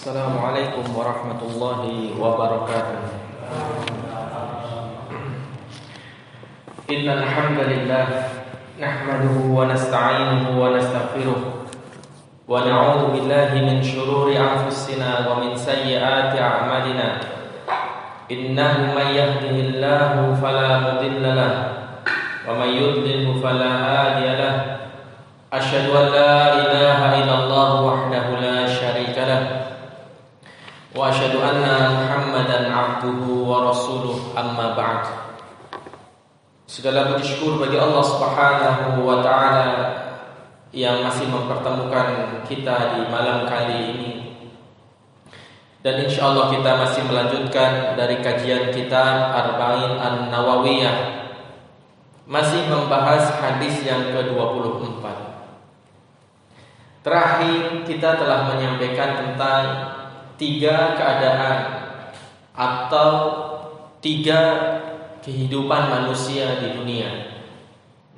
Assalamualaikum warahmatullahi wabarakatuh. Innal hamdalillah nahmaduhu wa nasta'inuhu wa nastaghfiruh wa na'udzu billahi min shururi anfusina wa min sayyiati a'malina. Innahu may yahdihillahu fala mudilla lahu wa may yudlilhu fala hadiya lahu. Asyhadu an la ilaha illallah wahdahu la syarika lahu wa asyhadu anna Muhammadan abduhu wa rasuluh, amma ba'd. Segala puji syukur bagi Allah Subhanahu wa taala yang masih mempertemukan kita di malam kali ini. Dan insyaallah kita masih melanjutkan dari kajian kitab Arba'in An-Nawawiyah, masih membahas hadis yang ke-24. Terakhir kita telah menyampaikan tentang 3 keadaan atau 3 kehidupan manusia di dunia.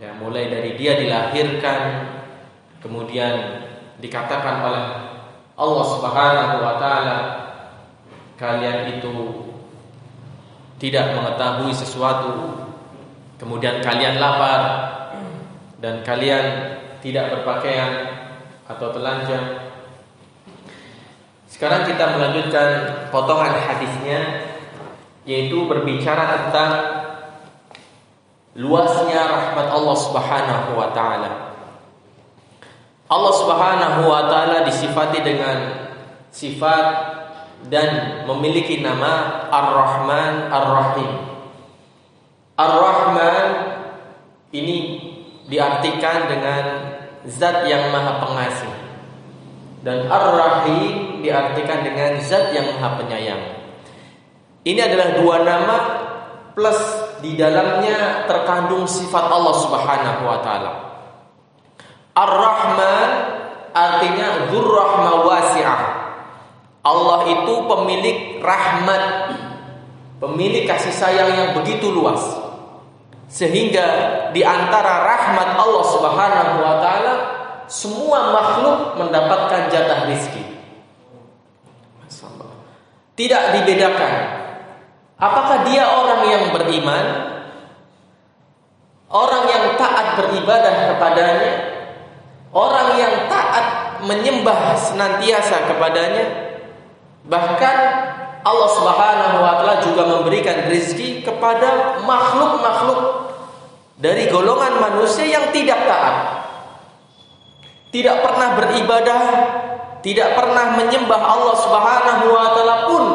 Ya, mulai dari dia dilahirkan, kemudian dikatakan oleh Allah Subhanahu wa taala, kalian itu tidak mengetahui sesuatu, kemudian kalian lapar dan kalian tidak berpakaian atau telanjang. Sekarang kita melanjutkan potongan hadisnya, yaitu berbicara tentang luasnya rahmat Allah Subhanahu wa taala. Allah Subhanahu wa taala disifati dengan sifat dan memiliki nama Ar-Rahman Ar-Rahim. Ar-Rahman ini diartikan dengan zat yang maha pengasih, dan Ar-Rahim diartikan dengan zat yang maha penyayang. Ini adalah 2 nama plus di dalamnya terkandung sifat Allah Subhanahu wa taala. Ar-Rahman artinya dzur-rahmah wasi'ah. Allah itu pemilik rahmat, pemilik kasih sayang yang begitu luas, sehingga di antara rahmat Allah Subhanahu wa taala semua makhluk mendapatkan jatah rezeki. Tidak dibedakan apakah dia orang yang beriman, orang yang taat beribadah kepadanya, orang yang taat menyembah senantiasa kepadanya. Bahkan Allah Subhanahu wa taala juga memberikan rezeki kepada makhluk-makhluk dari golongan manusia yang tidak taat, tidak pernah beribadah, tidak pernah menyembah Allah Subhanahu wa taala pun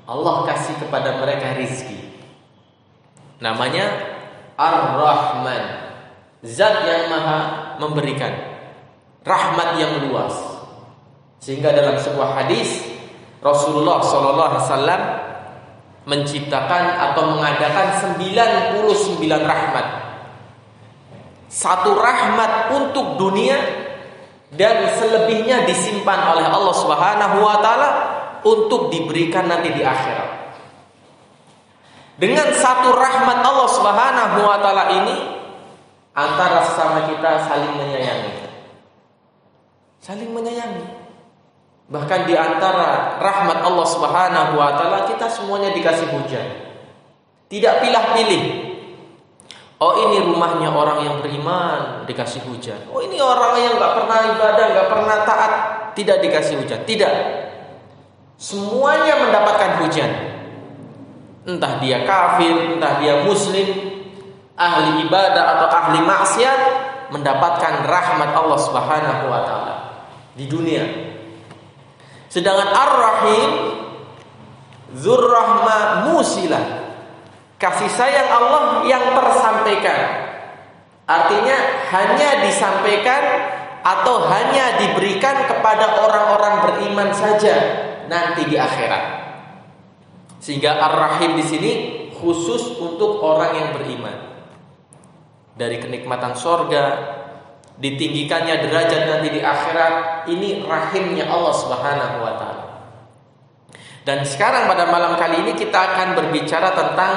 Allah kasih kepada mereka rezeki. Namanya Ar-Rahman, zat yang maha memberikan rahmat yang luas. Sehingga dalam sebuah hadis Rasulullah SAW menciptakan atau mengadakan 99 rahmat. 1 rahmat untuk dunia, dan selebihnya disimpan oleh Allah Subhanahu wa taala untuk diberikan nanti di akhirat. Dengan 1 rahmat Allah Subhanahu wa taala ini, antara sesama kita saling menyayangi. Saling menyayangi. Bahkan di antara rahmat Allah Subhanahu wa taala, kita semuanya dikasih hujan. Tidak pilih-pilih. Oh, ini rumahnya orang yang beriman, dikasih hujan. Oh, ini orang yang enggak pernah ibadah, enggak pernah taat, tidak dikasih hujan. Tidak. Semuanya mendapatkan hujan. Entah dia kafir, entah dia muslim, ahli ibadah atau ahli maksiat, mendapatkan rahmat Allah Subhanahu wa taala di dunia. Sedangkan Ar-Rahim dzur-rahmah musilah, kasih sayang Allah yang tersampaikan. Artinya hanya disampaikan atau hanya diberikan kepada orang-orang beriman saja nanti di akhirat. Sehingga Ar-Rahim di sini khusus untuk orang yang beriman. Dari kenikmatan sorga, ditinggikannya derajat nanti di akhirat, ini rahimnya Allah Subhanahu wa taala. Dan sekarang pada malam kali ini kita akan berbicara tentang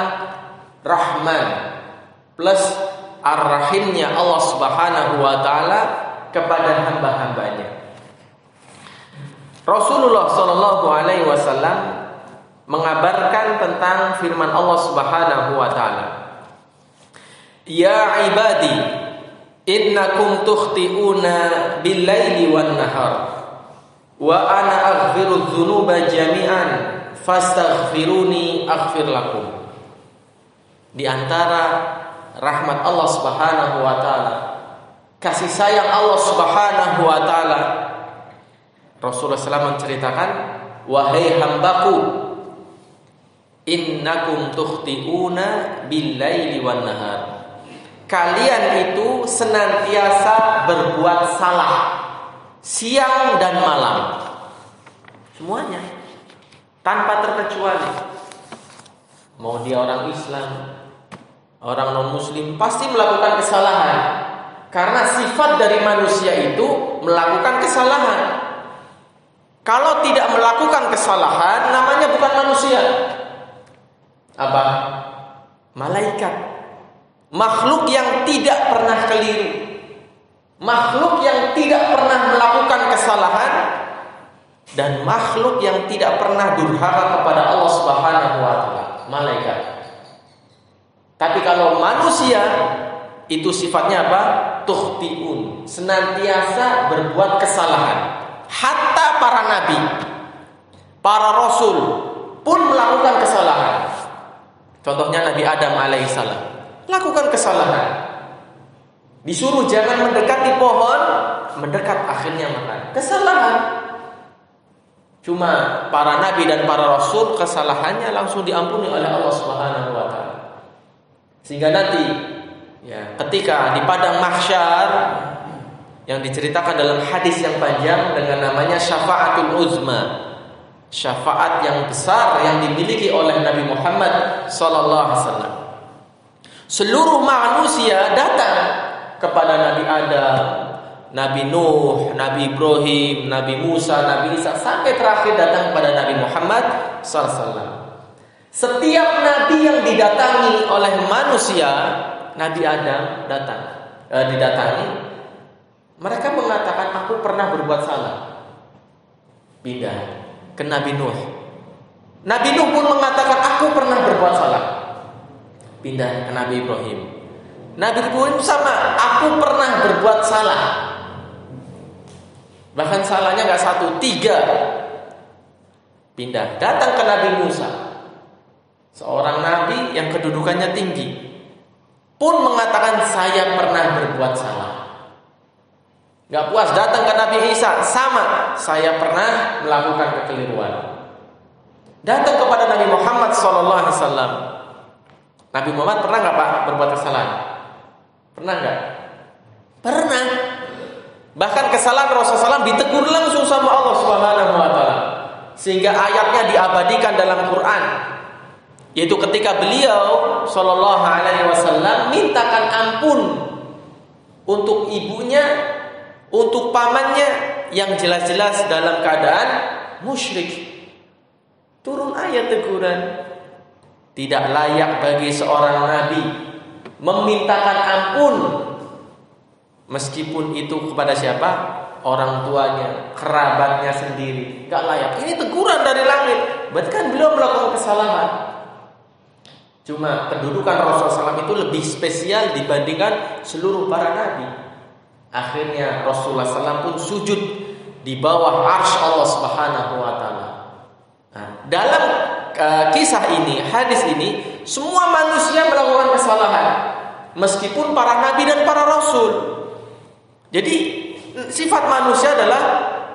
Rahman plus Ar-Rahimnya Allah Subhanahu wa taala kepada hamba-hambanya. Rasulullah Shallallahu Alaihi Wasallam mengabarkan tentang firman Allah Subhanahu Wa Taala, Ya ibadi, innakum tukhti'una bil-laili wan-nahar, wa ana aghfiru dzunuba jami'an, fastaghfiruni aghfir lakum. Di antara rahmat Allah Subhanahu Wa Taala, kasih sayang Allah Subhanahu Wa Taala, Rasulullah SAW menceritakan, wahai hambaku, innakum tukhti'una bil-laili wan-nahar, kalian itu senantiasa berbuat salah siang dan malam, semuanya tanpa terkecuali. Mau dia orang Islam, orang non-Muslim, pasti melakukan kesalahan. Karena sifat dari manusia itu melakukan kesalahan. Kalau tidak melakukan kesalahan, namanya bukan manusia. Apa? Malaikat. Makhluk yang tidak pernah keliru, makhluk yang tidak pernah melakukan kesalahan, dan makhluk yang tidak pernah durhaka kepada Allah Subhanahu wa Ta'ala, malaikat. Tapi kalau manusia, itu sifatnya apa? Tukhti'un, senantiasa berbuat kesalahan. Hatta para nabi, para rasul pun melakukan kesalahan. Contohnya Nabi Adam alaihissalam lakukan kesalahan. Disuruh jangan mendekati pohon, mendekat, akhirnya makan. Kesalahan. Cuma para nabi dan para rasul kesalahannya langsung diampuni oleh Allah Subhanahu wa Ta'ala. Sehingga nanti ketika di padang mahsyar yang diceritakan dalam hadis yang panjang dengan namanya syafaatul uzma, syafaat yang besar yang dimiliki oleh Nabi Muhammad sallallahu alaihi wasallam. Seluruh manusia datang kepada Nabi Adam, Nabi Nuh, Nabi Ibrahim, Nabi Musa, Nabi Isa, sampai terakhir datang kepada Nabi Muhammad SAW. Setiap nabi yang didatangi oleh manusia, Nabi Adam didatangi, mereka mengatakan, aku pernah berbuat salah. Pindah ke Nabi Nuh. Nabi Nuh pun mengatakan, aku pernah berbuat salah. Pindah ke Nabi Ibrahim. Nabi Ibrahim sama, aku pernah berbuat salah. Bahkan salahnya gak 1, 3. Pindah, datang ke Nabi Musa, seorang nabi yang kedudukannya tinggi, pun mengatakan saya pernah berbuat salah. Gak puas, datang ke Nabi Isa, sama, saya pernah melakukan kekeliruan. Datang kepada Nabi Muhammad SAW. Nabi Muhammad pernah nggak Pak berbuat kesalahan? Pernah nggak? Pernah. Bahkan kesalahan Rasulullah SAW ditegur langsung sama Allah Subhanahu wa Ta'ala, sehingga ayatnya diabadikan dalam Quran, yaitu ketika beliau Shallallahu Alaihi Wasallam mintakan ampun untuk ibunya, untuk pamannya yang jelas-jelas dalam keadaan musyrik. Turun ayat teguran. Tidak layak bagi seorang nabi memintakan ampun, meskipun itu kepada siapa? Orang tuanya, kerabatnya sendiri. Gak layak. Ini teguran dari langit. Berarti kan beliau melakukan kesalahan. Cuma kedudukan Rasulullah SAW itu lebih spesial dibandingkan seluruh para nabi. Akhirnya Rasulullah SAW pun sujud di bawah arsy Allah Subhanahu wa Ta'ala. Nah, dalam kisah ini, hadis ini, semua manusia melakukan kesalahan, meskipun para nabi dan para rasul. Jadi sifat manusia adalah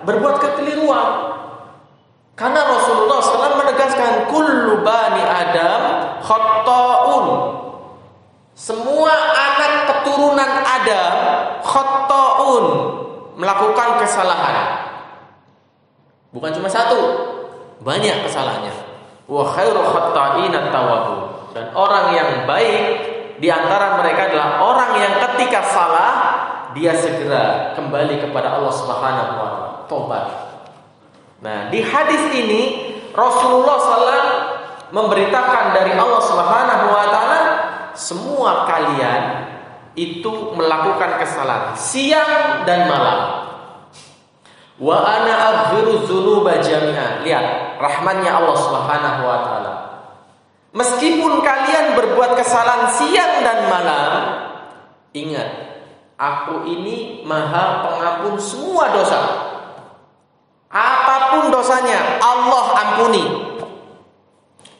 berbuat kekeliruan. Karena Rasulullah SAW menegaskan, kullu bani Adam khata'un. Semua anak keturunan Adam khata'un, melakukan kesalahan. Bukan cuma satu, banyak kesalahannya. Wa khairu khatta'in at-tawwabun. Dan orang yang baik di antara mereka adalah orang yang ketika salah dia segera kembali kepada Allah Subhanahu wa Ta'ala, tobat. Nah, di hadis ini Rasulullah SAW memberitakan dari Allah Subhanahu wa Ta'ala, semua kalian itu melakukan kesalahan siang dan malam. Wa ana aghfiru dzunuba jami'a. Lihat rahmannya Allah Subhanahu wa taala. Meskipun kalian berbuat kesalahan siang dan malam, ingat, aku ini Maha Pengampun semua dosa. Apapun dosanya Allah ampuni.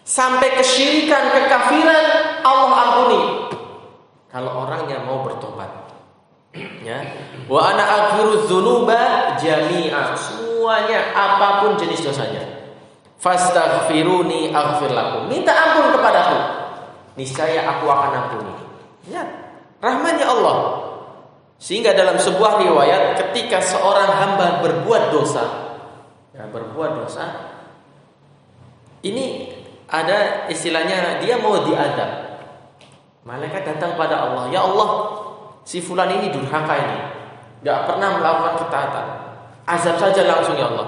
Sampai kesyirikan, kekafiran Allah ampuni. Kalau orangnya mau bertobat. Ya. Wa ana aghfiru dzunuba jami'a. Semuanya apapun jenis dosanya. Fastaghfiruni aghfir lakum. Minta ampun kepadaku, niscaya aku akan ampuni. Ya, rahmannya Allah. Sehingga dalam sebuah riwayat ketika seorang hamba berbuat dosa, ini ada istilahnya dia mau diadab. Malaikat datang pada Allah, ya Allah, si fulan ini durhaka ini, gak pernah melakukan ketaatan. Azab saja langsung ya Allah.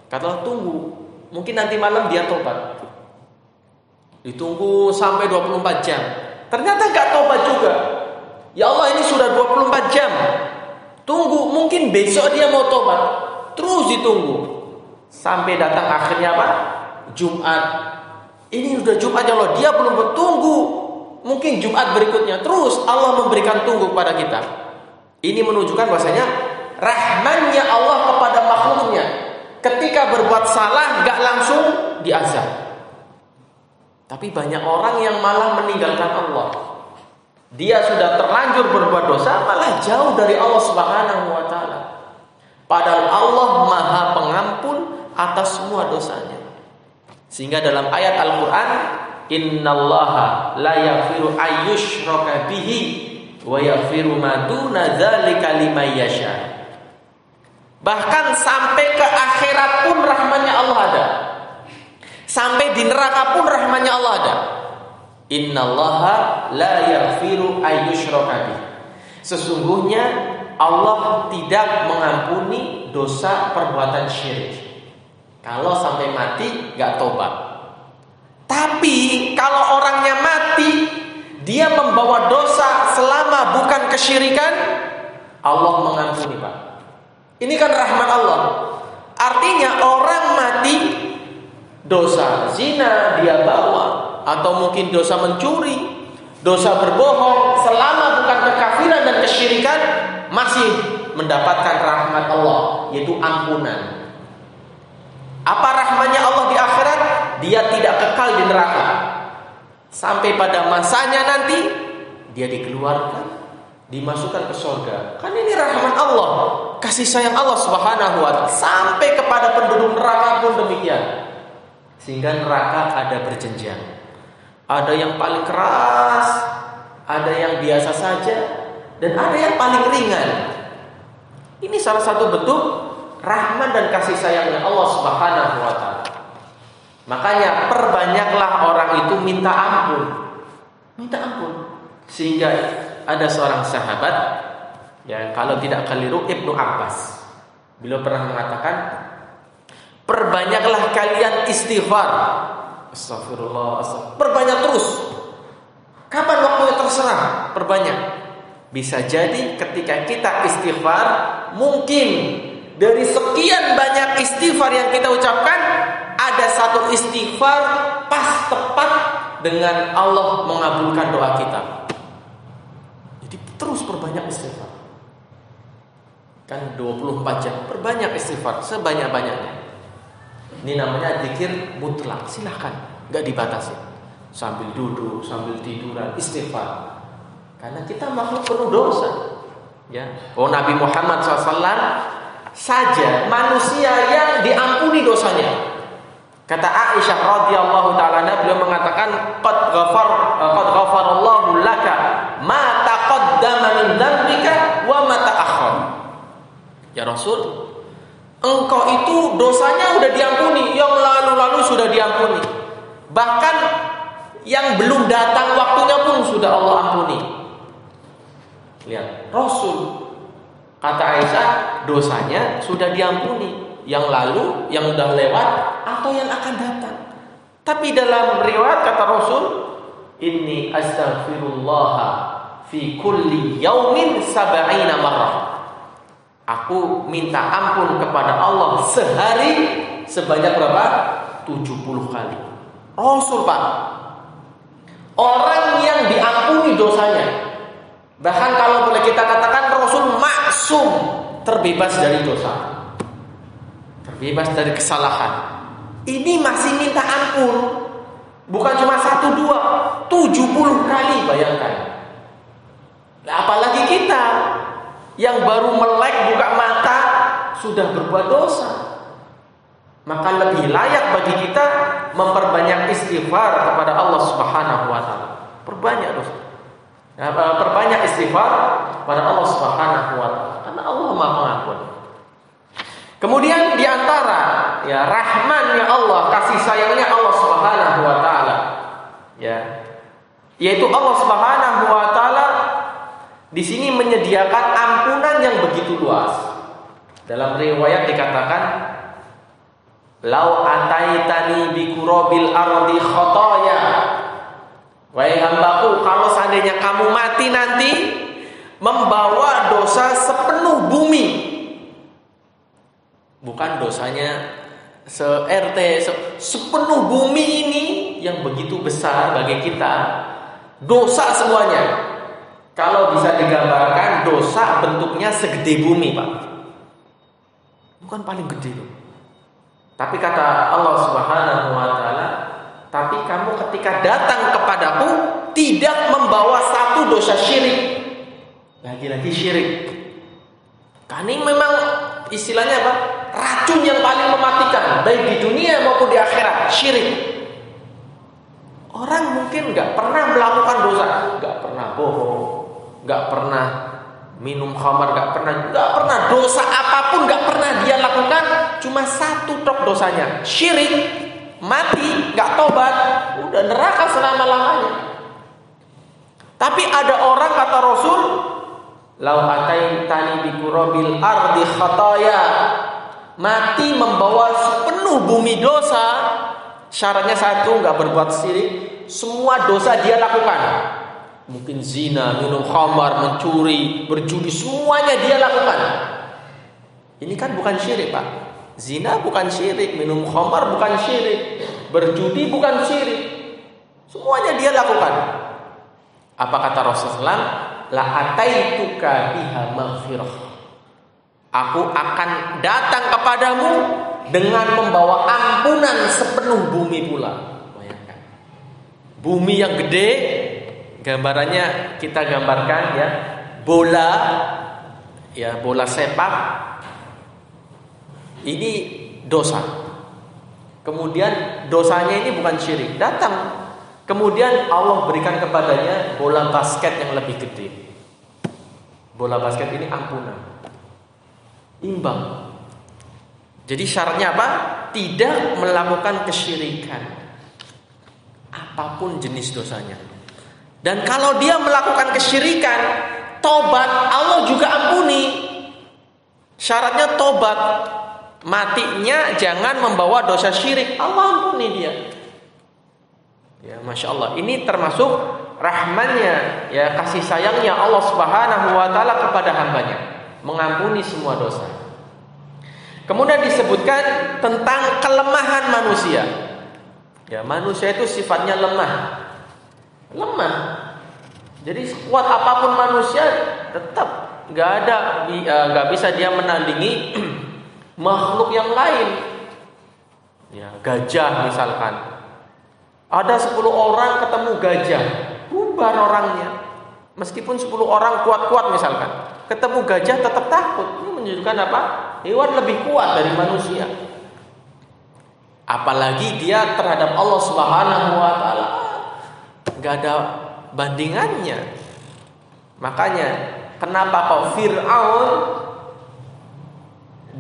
Kata Allah, tunggu, mungkin nanti malam dia tobat. Ditunggu sampai 24 jam. Ternyata gak tobat juga. Ya Allah, ini sudah 24 jam. Tunggu, mungkin besok dia mau tobat. Terus ditunggu sampai datang akhirnya apa? Jumat. Ini sudah Jumat ya Allah, dia belum bertunggu. Mungkin Jumat berikutnya. Terus Allah memberikan tunggu kepada kita. Ini menunjukkan bahwasanya rahmannya Allah kepada makhluknya. Ketika berbuat salah gak langsung diazab. Tapi banyak orang yang malah meninggalkan Allah. Dia sudah terlanjur berbuat dosa, malah jauh dari Allah Subhanahu wa taala. Padahal Allah Maha Pengampun atas semua dosanya. Sehingga dalam ayat Al-Qur'an, innallaha la yaghfiru ayyushraka bihi wa yaghfiru ma duna dzalika liman yasha. Bahkan sampai ke akhirat pun rahmannya Allah ada. Sampai di neraka pun rahmannya Allah ada. Innallaha la yaghfiru ayyushraka bihi. Sesungguhnya Allah tidak mengampuni dosa perbuatan syirik. Kalau sampai mati gak tobat. Tapi kalau orangnya mati, dia membawa dosa selama bukan kesyirikan, Allah mengampuni, Pak. Ini kan rahmat Allah. Artinya orang mati dosa zina dia bawa, atau mungkin dosa mencuri, dosa berbohong, selama bukan kekafiran dan kesyirikan, masih mendapatkan rahmat Allah, yaitu ampunan. Apa rahmatnya Allah di akhirat? Dia tidak kekal di neraka. Sampai pada masanya nanti dia dikeluarkan, dimasukkan ke surga. Kan ini rahmat Allah, kasih sayang Allah Subhanahu wa taala. Sampai kepada penduduk neraka pun demikian. Sehingga neraka ada berjenjang. Ada yang paling keras, ada yang biasa saja, dan ada yang paling ringan. Ini salah satu bentuk rahmat dan kasih sayangnya Allah Subhanahu wa taala. Makanya perbanyaklah orang itu minta ampun. Minta ampun. Sehingga ada seorang sahabat yang kalau tidak keliru Ibnu Abbas, beliau pernah mengatakan, perbanyaklah kalian istighfar. Astagfirullah, perbanyak terus. Kapan waktunya terserah, perbanyak. Bisa jadi ketika kita istighfar, mungkin dari sekian banyak istighfar yang kita ucapkan, ada satu istighfar pas tepat dengan Allah mengabulkan doa kita. Jadi terus perbanyak istighfar. Kan 24 jam, perbanyak istighfar sebanyak-banyaknya. Ini namanya zikir mutlak, silahkan, gak dibatasi. Sambil duduk, sambil tiduran, istighfar. Karena kita makhluk penuh dosa. Ya, Nabi Muhammad SAW saja manusia yang diampuni dosanya. Kata Aisyah radhiyallahu taala, beliau mengatakan, qad ghafarallahu laka ma taqaddama min dzambika wa ma ta'akhkhar. Ya Rasul, engkau itu dosanya sudah diampuni, yang lalu-lalu sudah diampuni. Bahkan yang belum datang waktunya pun sudah Allah ampuni. Lihat, Rasul, kata Aisyah, dosanya sudah diampuni, yang lalu, yang sudah lewat, atau yang akan datang. Tapi dalam riwayat kata Rasul, inni astaghfirullah fi kulli yaumin 70 marrah. Aku minta ampun kepada Allah sehari sebanyak berapa? 70 kali. Rasul, Pak. Orang yang diampuni dosanya. Bahkan kalau boleh kita katakan Rasul maksum, terbebas dari dosa, terbebas dari kesalahan. Ini masih minta ampun. Bukan cuma 1, 2, 70 kali, bayangkan. Nah, apalagi kita yang baru melek buka mata sudah berbuat dosa. Maka lebih layak bagi kita memperbanyak istighfar kepada Allah Subhanahu wa taala. Perbanyak dosa. Perbanyak istighfar kepada Allah Subhanahu wa taala. Karena Allah Maha Pengampun. Kemudian di antara ya rahmannya Allah, kasih sayangnya Allah Subhanahu wa taala, ya, yaitu Allah Subhanahu wa taala di sini menyediakan ampunan yang begitu luas. Dalam riwayat dikatakan, "Lau ataitani bi qurabil ardi khotoya." Wahai hambaku, kalau seandainya kamu mati nanti membawa dosa sepenuh bumi. Bukan dosanya se-RT, sepenuh bumi ini yang begitu besar bagi kita. Dosa semuanya. Kalau bisa digambarkan, dosa bentuknya segede bumi, Pak. Bukan paling gede loh. Tapi kata Allah Subhanahu wa taala, tapi kamu ketika datang kepadaku tidak membawa satu dosa syirik. Lagi-lagi syirik. Kan ini memang istilahnya apa? Racun yang paling mematikan, baik di dunia maupun di akhirat, syirik. Orang mungkin gak pernah melakukan dosa, gak pernah bohong, gak pernah minum khamar, gak pernah dosa apapun gak pernah dia lakukan. Cuma satu tok dosanya, syirik, mati, gak tobat, udah neraka selama-lamanya. Tapi ada orang, kata Rasul, "Lau ataitani bi qurabil ardi khataya." Mati membawa sepenuh bumi dosa. Syaratnya satu, gak berbuat syirik. Semua dosa dia lakukan. Mungkin zina, minum khamar, mencuri, berjudi, semuanya dia lakukan. Ini kan bukan syirik, Pak. Zina bukan syirik, minum khamar bukan syirik, berjudi bukan syirik. Semuanya dia lakukan. Apa kata Rasulullah? La ataituka biha maghfirah. Aku akan datang kepadamu dengan membawa ampunan sepenuh bumi pula. Bayangkan. Bumi yang gede, gambarannya kita gambarkan ya, bola, ya bola sepak. Ini dosa. Kemudian dosanya ini bukan syirik. Datang. Kemudian Allah berikan kepadanya bola basket yang lebih gede. Bola basket ini ampunan. Imbang. Jadi syaratnya apa? Tidak melakukan kesyirikan. Apapun jenis dosanya. Dan kalau dia melakukan kesyirikan, tobat, Allah juga ampuni. Syaratnya tobat. Matinya jangan membawa dosa syirik, Allah ampuni dia. Ya, Masya Allah. Ini termasuk rahmannya, ya kasih sayangnya Allah Subhanahu wa taala kepada hambanya, mengampuni semua dosa. Kemudian disebutkan tentang kelemahan manusia. Ya, manusia itu sifatnya lemah. Lemah. Jadi kuat apapun manusia tetap nggak bisa dia menandingi makhluk yang lain. Ya, gajah misalkan. Ada 10 orang ketemu gajah, bubar orangnya. Meskipun 10 orang kuat-kuat misalkan, ketemu gajah tetap takut. Ini menunjukkan apa? Hewan lebih kuat dari manusia. Apalagi dia terhadap Allah Subhanahu wa taala, enggak ada bandingannya. Makanya kenapa kok Fir'aun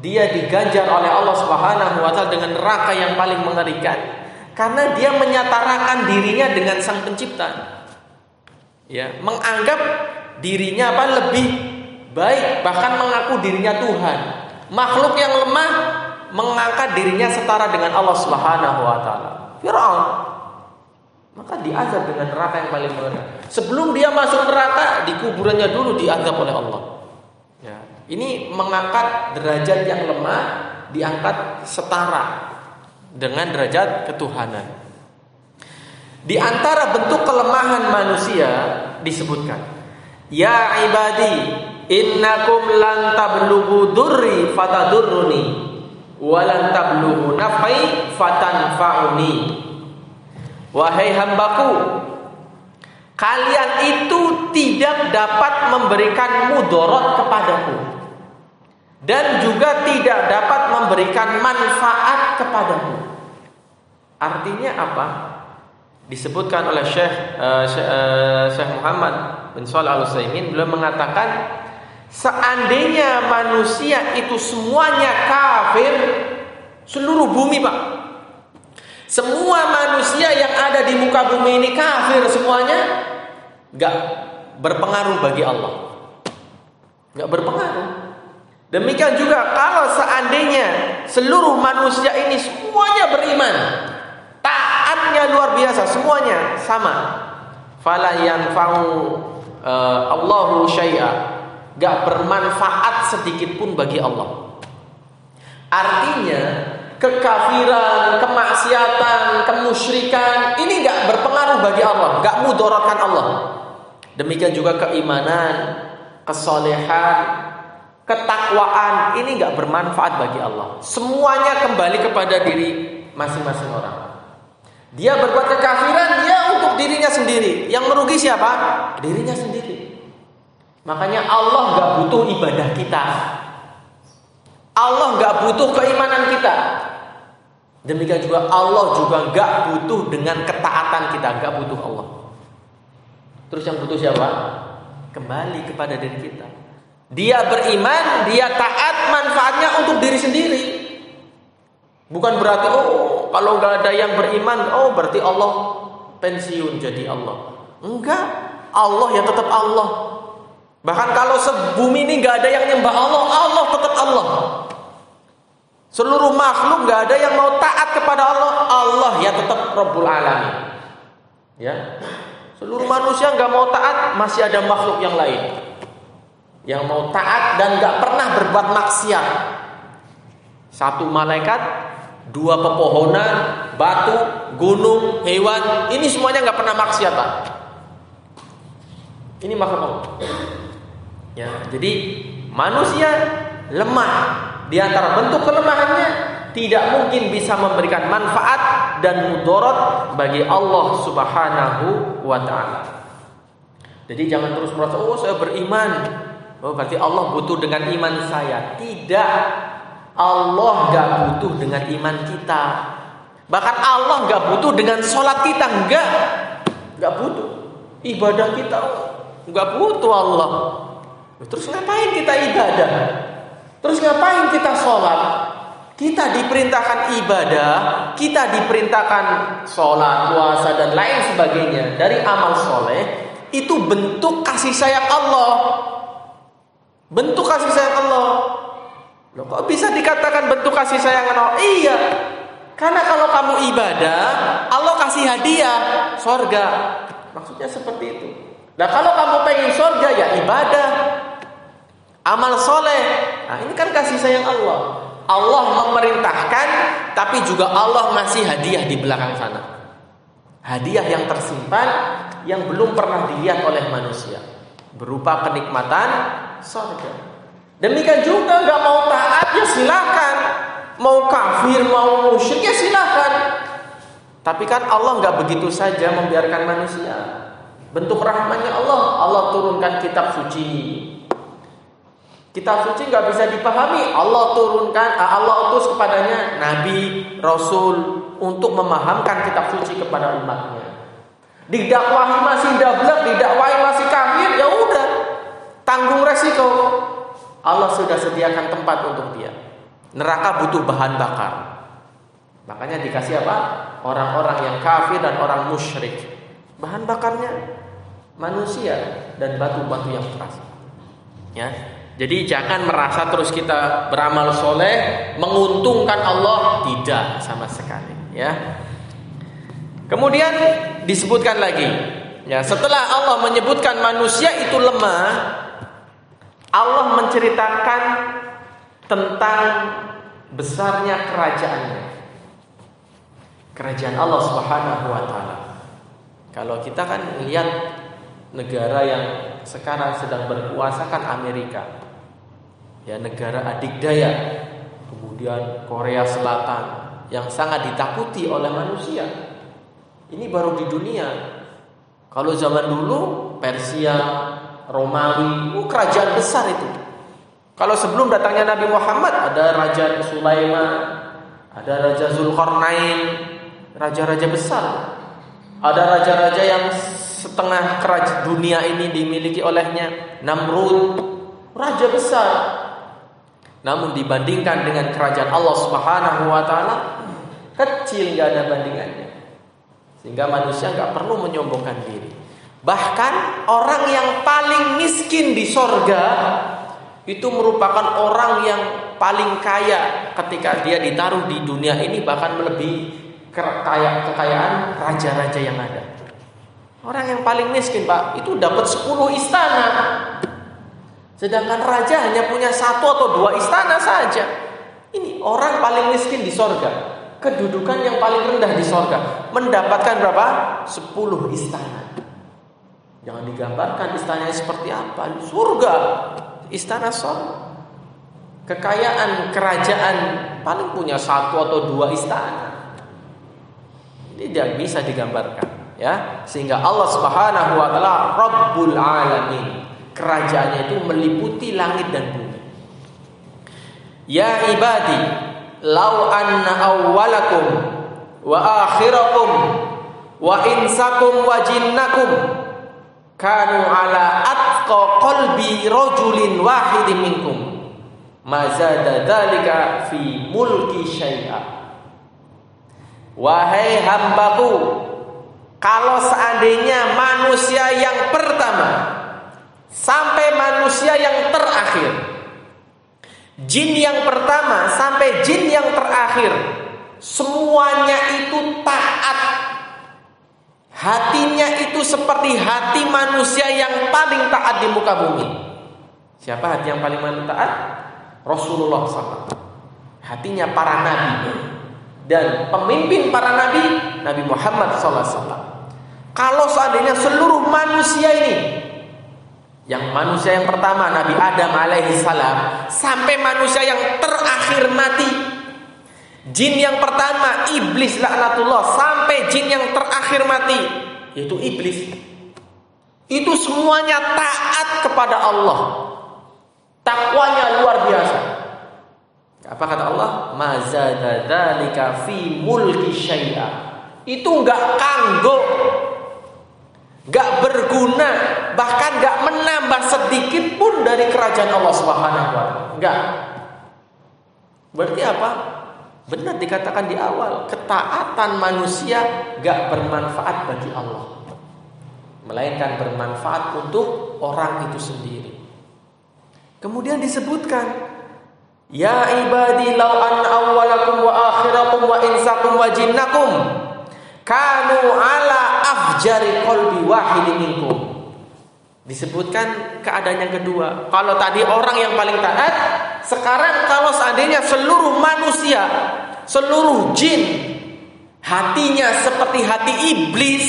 dia diganjar oleh Allah Subhanahu wa taala dengan neraka yang paling mengerikan? Karena dia menyatarakan dirinya dengan Sang Pencipta. Ya, menganggap dirinya apa lebih baik, bahkan mengaku dirinya Tuhan. Makhluk yang lemah mengangkat dirinya setara dengan Allah Subhanahu wa taala. Firaun. Maka diazab dengan neraka yang paling berat. Sebelum dia masuk neraka, di kuburannya dulu diazab oleh Allah. Ya. Ini mengangkat derajat yang lemah, diangkat setara dengan derajat ketuhanan. Di antara bentuk kelemahan manusia disebutkan, ya ibadi, innakum lan tablughu durri fatadurruni wa lan tablughu naf'i fatanfa'uni. Wahai hambaku, kalian itu tidak dapat memberikan mudarat kepadaku dan juga tidak dapat memberikan manfaat kepadaku. Artinya apa? Disebutkan oleh Syekh Muhammad bin Shalih Al-Utsaimin, beliau mengatakan, seandainya manusia itu semuanya kafir, seluruh bumi Pak, semua manusia yang ada di muka bumi ini kafir semuanya, gak berpengaruh bagi Allah, gak berpengaruh. Demikian juga kalau seandainya seluruh manusia ini semuanya beriman, taatnya luar biasa, semuanya sama, fala yanfa'u Allahu syai'a, gak bermanfaat sedikit pun bagi Allah. Artinya kekafiran, kemaksiatan, kemusyrikan ini gak berpengaruh bagi Allah, gak mudaratkan Allah. Demikian juga keimanan, kesolehan, ketakwaan ini gak bermanfaat bagi Allah. Semuanya kembali kepada diri masing-masing orang. Dia berbuat kekafiran, dia untuk dirinya sendiri. Yang merugi siapa? Dirinya sendiri. Makanya Allah gak butuh ibadah kita, Allah gak butuh keimanan kita. Demikian juga Allah juga gak butuh dengan ketaatan kita, gak butuh Allah. Terus yang butuh siapa? Kembali kepada diri kita. Dia beriman, dia taat, manfaatnya untuk diri sendiri. Bukan berarti kalau gak ada yang beriman, berarti Allah pensiun jadi Allah. Enggak, Allah ya tetap Allah. Bahkan kalau sebumi ini gak ada yang nyembah Allah, Allah tetap Allah. Seluruh makhluk gak ada yang mau taat kepada Allah, Allah ya tetap Rabbul Alamin. Ya, seluruh manusia gak mau taat, masih ada makhluk yang lain yang mau taat dan gak pernah berbuat maksiat. Satu malaikat, dua pepohonan, batu, gunung, hewan, ini semuanya gak pernah maksiat Pak. Ini makhluk Allah. Ya, jadi manusia lemah. Di antara bentuk kelemahannya, tidak mungkin bisa memberikan manfaat dan mudarat bagi Allah Subhanahu wa ta'ala. Jadi jangan terus merasa, saya beriman, berarti Allah butuh dengan iman saya. Tidak, Allah gak butuh dengan iman kita. Bahkan Allah gak butuh dengan sholat kita. Gak butuh. Ibadah kita gak butuh Allah. Terus ngapain kita ibadah? Terus ngapain kita sholat? Kita diperintahkan ibadah, kita diperintahkan sholat, puasa dan lain sebagainya dari amal soleh. Itu bentuk kasih sayang Allah. Bentuk kasih sayang Allah. Loh, kok bisa dikatakan bentuk kasih sayang Allah? Iya, karena kalau kamu ibadah, Allah kasih hadiah surga. Maksudnya seperti itu. Nah kalau kamu pengen surga ya ibadah, amal soleh. Nah ini kan kasih sayang Allah. Allah memerintahkan, tapi juga Allah masih hadiah di belakang sana. Hadiah yang tersimpan, yang belum pernah dilihat oleh manusia, berupa kenikmatan surga. Demikian juga gak mau taat ya silakan, mau kafir, mau musyrik ya silakan. Tapi kan Allah gak begitu saja membiarkan manusia. Bentuk rahmatnya Allah turunkan kitab suci. Kitab suci gak bisa dipahami, Allah turunkan, Allah utus kepadanya Nabi, Rasul untuk memahamkan kitab suci kepada umatnya. Didakwahi masih dablek, didakwahi masih kafir, ya udah, tanggung resiko. Allah sudah sediakan tempat untuk dia. Neraka butuh bahan bakar. Makanya dikasih apa? Orang-orang yang kafir dan orang musyrik. Bahan bakarnya manusia dan batu-batu yang keras. Ya. Jadi jangan merasa terus kita beramal soleh menguntungkan Allah, tidak sama sekali. Ya. Kemudian disebutkan lagi, ya setelah Allah menyebutkan manusia itu lemah, Allah menceritakan tentang besarnya kerajaannya. Kerajaan Allah Subhanahu wa taala. Kalau kita kan lihat negara yang sekarang sedang berkuasa kan Amerika. Ya, negara adikdaya. Kemudian Korea Selatan yang sangat ditakuti oleh manusia. Ini baru di dunia. Kalau zaman dulu Persia, Romawi, kerajaan besar itu. Kalau sebelum datangnya Nabi Muhammad ada Raja Sulaiman, ada Raja Zulkarnain, raja-raja besar. Ada raja-raja yang setengah kerajaan dunia ini dimiliki olehnya. Namrud, raja besar. Namun dibandingkan dengan kerajaan Allah Subhanahu wa taala, kecil, enggak ada bandingannya. Sehingga manusia enggak perlu menyombongkan diri. Bahkan orang yang paling miskin di sorga itu merupakan orang yang paling kaya ketika dia ditaruh di dunia ini, bahkan melebihi kekayaan raja-raja yang ada. Orang yang paling miskin, Pak, itu dapat 10 istana. Sedangkan raja hanya punya 1 atau 2 istana saja. Ini orang paling miskin di sorga, kedudukan yang paling rendah di sorga, mendapatkan berapa? 10 istana. Jangan digambarkan istananya seperti apa. Surga, istana sorga. Kekayaan kerajaan paling punya 1 atau 2 istana. Ini tidak bisa digambarkan, ya. Sehingga Allah Subhanahu wa taala Rabbul Alamin. Kerajaannya itu meliputi langit dan bumi. Ya ibadi, lau anna awwalakum wa akhirakum wa insakum wa jinnakum kanu ala atqa qalbi rajulin wahidin minkum ma zada dzalika fi mulki syai'a. Wahai hambaku, kalau seandainya manusia yang pertama sampai manusia yang terakhir, jin yang pertama sampai jin yang terakhir, semuanya itu taat. Hatinya itu seperti hati manusia yang paling taat di muka bumi. Siapa hati yang paling taat? Rasulullah SAW. Hatinya para nabi dan pemimpin para nabi, Nabi Muhammad SAW. Kalau seandainya seluruh manusia ini, yang manusia yang pertama Nabi Adam alaihissalam sampai manusia yang terakhir mati, jin yang pertama iblis laknatullah sampai jin yang terakhir mati, yaitu iblis, itu semuanya taat kepada Allah, takwanya luar biasa. Apa kata Allah? Mazada dzalika fi mulki syai'a. Itu enggak kanggo, enggak berguna, bahkan enggak menambah sedikit pun dari kerajaan Allah Subhanahu wa taala. Enggak. Berarti apa? Benar dikatakan di awal, ketaatan manusia enggak bermanfaat bagi Allah, melainkan bermanfaat untuk orang itu sendiri. Kemudian disebutkan, ya ibadi law an awwalakum wa akhirakum wa insakum wa jinnakum kanu ala afjari qalbi wahidin minkum. Disebutkan keadaan yang kedua. Kalau tadi orang yang paling taat, sekarang kalau seandainya seluruh manusia, seluruh jin hatinya seperti hati iblis,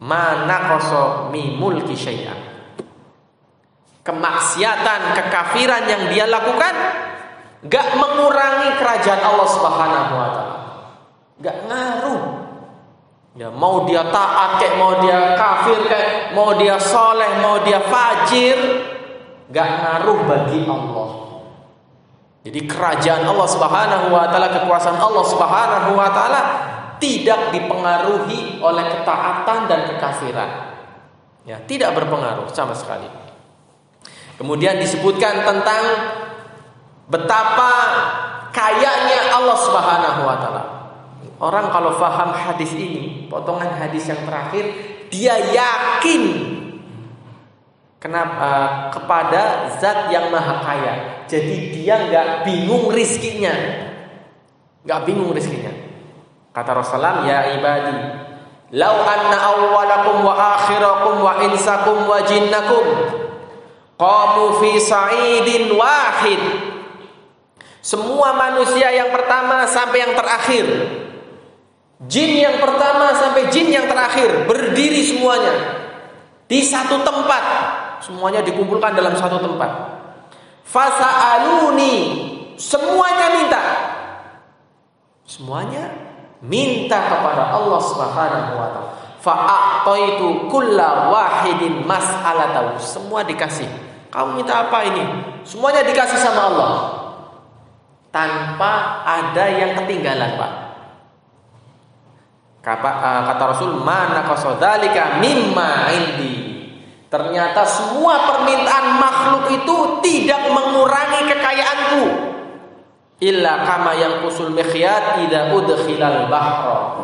mana koso mi mulki syai'an. Kemaksiatan, kekafiran yang dia lakukan gak mengurangi kerajaan Allah Subhanahu wa taala. Gak ngaruh. Ya, mau dia taat kayak, mau dia kafir kayak, mau dia soleh, mau dia fajir, gak ngaruh bagi Allah. Jadi kerajaan Allah Subhanahu wa taala, kekuasaan Allah Subhanahu wa taala tidak dipengaruhi oleh ketaatan dan kekafiran. Ya, tidak berpengaruh sama sekali. Kemudian disebutkan tentang betapa kayanya Allah Subhanahu wa taala. Orang kalau faham hadis ini, potongan hadis yang terakhir, dia yakin kepada zat yang maha kaya. Jadi dia enggak bingung rizkinya. Enggak bingung rizkinya. Kata Rasulullah, ya ibadi, lau anna awwalakum wa akhirakum wa insakum wa jinnakum qamu fi sa'idin wahid. Semua manusia yang pertama sampai yang terakhir, jin yang pertama sampai jin yang terakhir, berdiri semuanya di satu tempat. Semuanya dikumpulkan dalam satu tempat. Fasa'aluni, semuanya minta. Semuanya minta kepada Allah Subhanahu wa taala. Fa'ataitu kulla wahidin mas'alatahu. Semua dikasih. Kamu minta apa ini? Semuanya dikasih sama Allah. Tanpa ada yang ketinggalan, Pak. Kata Rasul, "Mana qasadzalika mimma indi." Ternyata semua permintaan makhluk itu tidak mengurangi kekayaanku. Illa kama yanqusul mikhyat idza udkhilal bahra.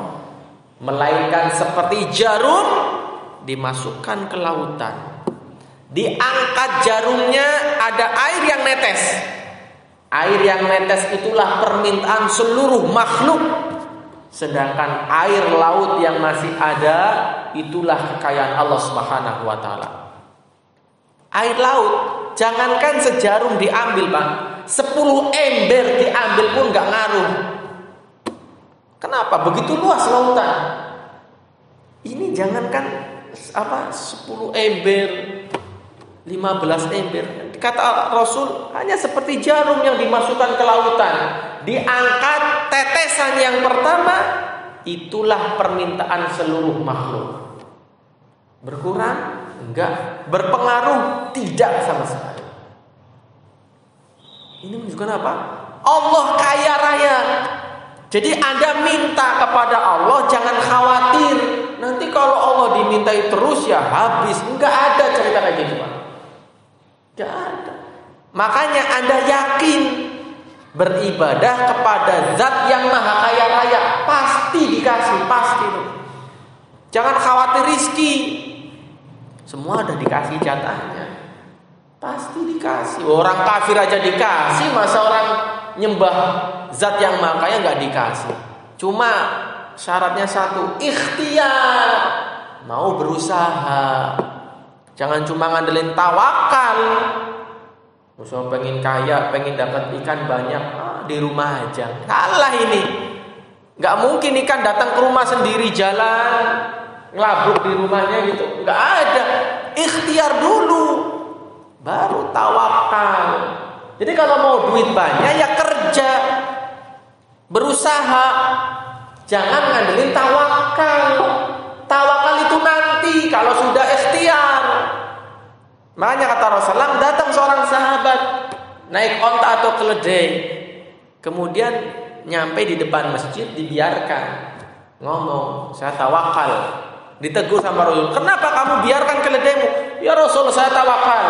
Melainkan seperti jarum dimasukkan ke lautan. Diangkat jarumnya, ada air yang netes. Air yang netes itulah permintaan seluruh makhluk. Sedangkan air laut yang masih ada, itulah kekayaan Allah Subhanahu wa taala. Air laut, jangankan sejarum diambil, Pak. 10 ember diambil pun gak ngaruh. Kenapa? Begitu luas lautan. Ini jangankan 10 ember, 15 ember. Kata Rasul, hanya seperti jarum yang dimasukkan ke lautan. Diangkat tetesan yang pertama, itulah permintaan seluruh makhluk. Berkurang? Enggak. Berpengaruh? Tidak sama sekali. Ini menunjukkan apa? Allah kaya raya. Jadi Anda minta kepada Allah, jangan khawatir. Nanti kalau Allah dimintai terus ya habis. Enggak ada cerita kayak gitu, Pak. Enggak ada. Makanya Anda yakin beribadah kepada Zat yang Maha Kaya Raya, pasti dikasih, pasti. Jangan khawatir rizki. Semua ada dikasih jatahnya. Pasti dikasih. Orang kafir aja dikasih, masa orang nyembah Zat yang Maha Kaya enggak dikasih? Cuma syaratnya satu, ikhtiar. Mau berusaha. Jangan cuma ngandelin tawakal. Musuh pengen kaya, pengen dapat ikan banyak, di rumah aja. Kalah ini. Gak mungkin ikan datang ke rumah sendiri jalan, ngelabruk di rumahnya gitu. Gak ada. Ikhtiar dulu, baru tawakal. Jadi kalau mau duit banyak ya kerja, berusaha. Jangan ngandelin tawakal. Tawakal itu nanti kalau sudah ikhtiar. Makanya kata Rasulullah, datang seorang sahabat naik onta atau keledai, kemudian nyampe di depan masjid, dibiarkan ngomong, saya tawakal. Ditegur sama Rasul, kenapa kamu biarkan keledaimu? Ya Rasul, saya tawakal.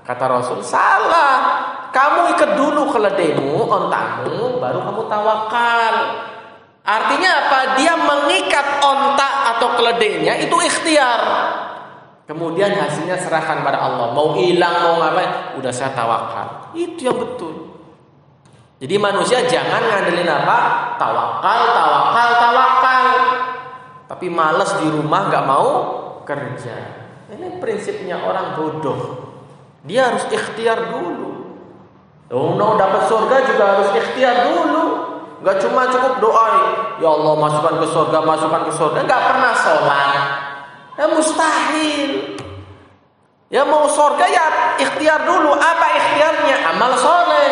Kata Rasul, salah. Kamu ikat dulu keledaimu, ontamu, baru kamu tawakal. Artinya apa? Dia mengikat onta atau keledainya itu ikhtiar. Kemudian hasilnya serahkan pada Allah. Mau hilang, mau ngapain, udah saya tawakal. Itu yang betul. Jadi manusia jangan ngandelin apa? Tawakal. Tapi malas di rumah, gak mau kerja. Ini prinsipnya orang bodoh. Dia harus ikhtiar dulu. Mau dapat surga juga harus ikhtiar dulu. Gak cuma cukup doa, ya Allah masukkan ke surga. Gak pernah sholat. Ya mustahil. Ya mau surga ya ikhtiar dulu. Apa ikhtiarnya? Amal soleh,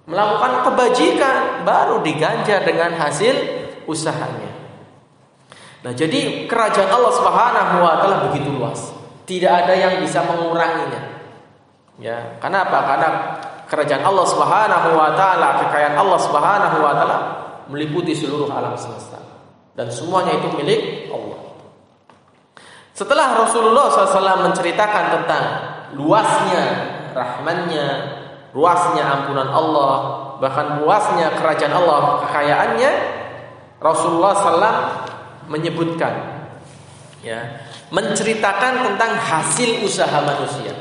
melakukan kebajikan, baru diganjar dengan hasil usahanya. Nah, jadi kerajaan Allah Subhanahu wa taala begitu luas. Tidak ada yang bisa menguranginya. Ya, kenapa? Karena kerajaan Allah Subhanahu wa taala, kekayaan Allah Subhanahu wa taala meliputi seluruh alam semesta. Dan semuanya itu milik Allah. Setelah Rasulullah SAW menceritakan tentang luasnya rahmannya, luasnya ampunan Allah, bahkan luasnya kerajaan Allah, kekayaannya, Rasulullah SAW menyebutkan, ya, menceritakan tentang hasil usaha manusia.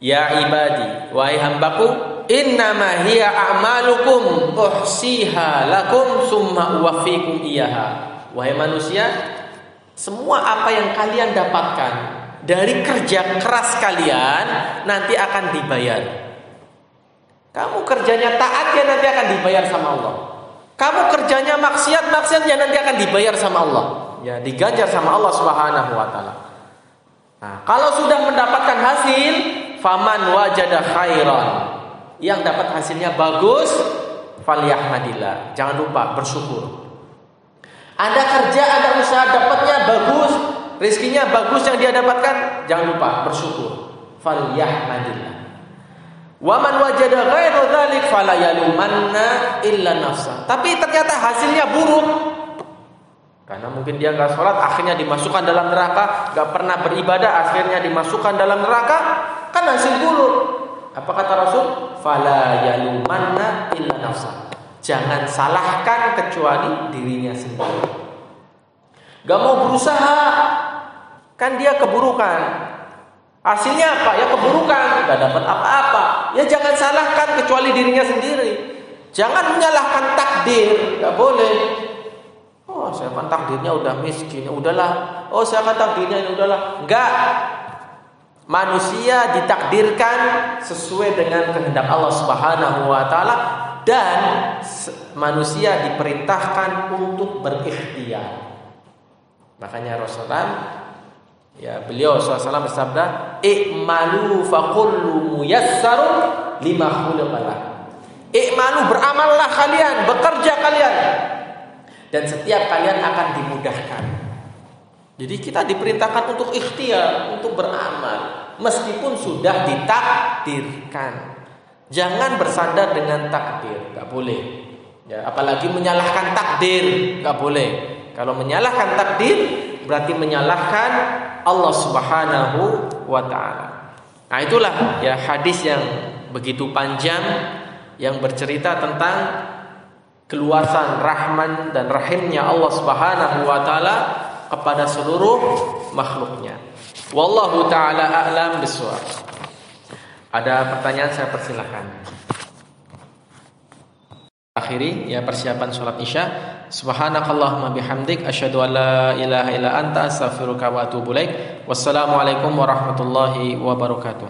Ya ibadi, wahai hambaku, innama hiya a'malukum uhsiha lakum summa uwaffikum iyaha. Wahai manusia, semua apa yang kalian dapatkan, dari kerja keras kalian nanti akan dibayar. Kamu kerjanya taat ya nanti akan dibayar sama Allah. Kamu kerjanya maksiat ya nanti akan dibayar sama Allah. Ya, diganjar sama Allah Subhanahu wa taala. Nah, kalau sudah mendapatkan hasil, faman wajada khairan. Yang dapat hasilnya bagus, falyahmadillah. Jangan lupa bersyukur. Anda kerja, ada usaha, dapatnya bagus, rezekinya bagus yang dia dapatkan, jangan lupa bersyukur. Falyahmadillah. Wa man wajada ghairu dzalik fala yalumanna illa nafsa. Tapi ternyata hasilnya buruk. Karena mungkin dia enggak sholat, akhirnya dimasukkan dalam neraka, enggak pernah beribadah, akhirnya dimasukkan dalam neraka, kan hasil buruk. Apa kata Rasul? Fala yalumanna illa nafsa. Jangan salahkan kecuali dirinya sendiri. Gak mau berusaha, kan dia keburukan. Hasilnya apa? Ya keburukan, gak dapat apa-apa. Ya jangan salahkan kecuali dirinya sendiri. Jangan menyalahkan takdir, gak boleh. Oh, saya kan takdirnya udah miskin, ya udahlah. Oh, saya kan takdirnya ini udahlah. Enggak. Manusia ditakdirkan sesuai dengan kehendak Allah Subhanahu wa taala dan manusia diperintahkan untuk berikhtiar. Makanya Rasulullah, ya beliau SAW bersabda, "I'malu faqullu muyassarun lima khuliqa lah." I'malu, beramallah kalian, bekerja kalian, dan setiap kalian akan dimudahkan. Jadi kita diperintahkan untuk ikhtiar, untuk beramal, meskipun sudah ditakdirkan. Jangan bersandar dengan takdir, gak boleh. Ya, apalagi menyalahkan takdir, gak boleh. Kalau menyalahkan takdir, berarti menyalahkan Allah Subhanahu wa ta'ala. Nah itulah ya hadis yang begitu panjang, yang bercerita tentang keluasan rahman dan rahimnya Allah Subhanahu wa ta'ala kepada seluruh makhluknya. Wallahu ta'ala a'lam bishawab. Ada pertanyaan, saya persilahkan. Akhiri ya persiapan sholat isya. Subhanakallahumma bihamdik asyhadu an la ilaha illa anta astaghfiruka wa atubu ilaik. Wassalamualaikum warahmatullahi wabarakatuh.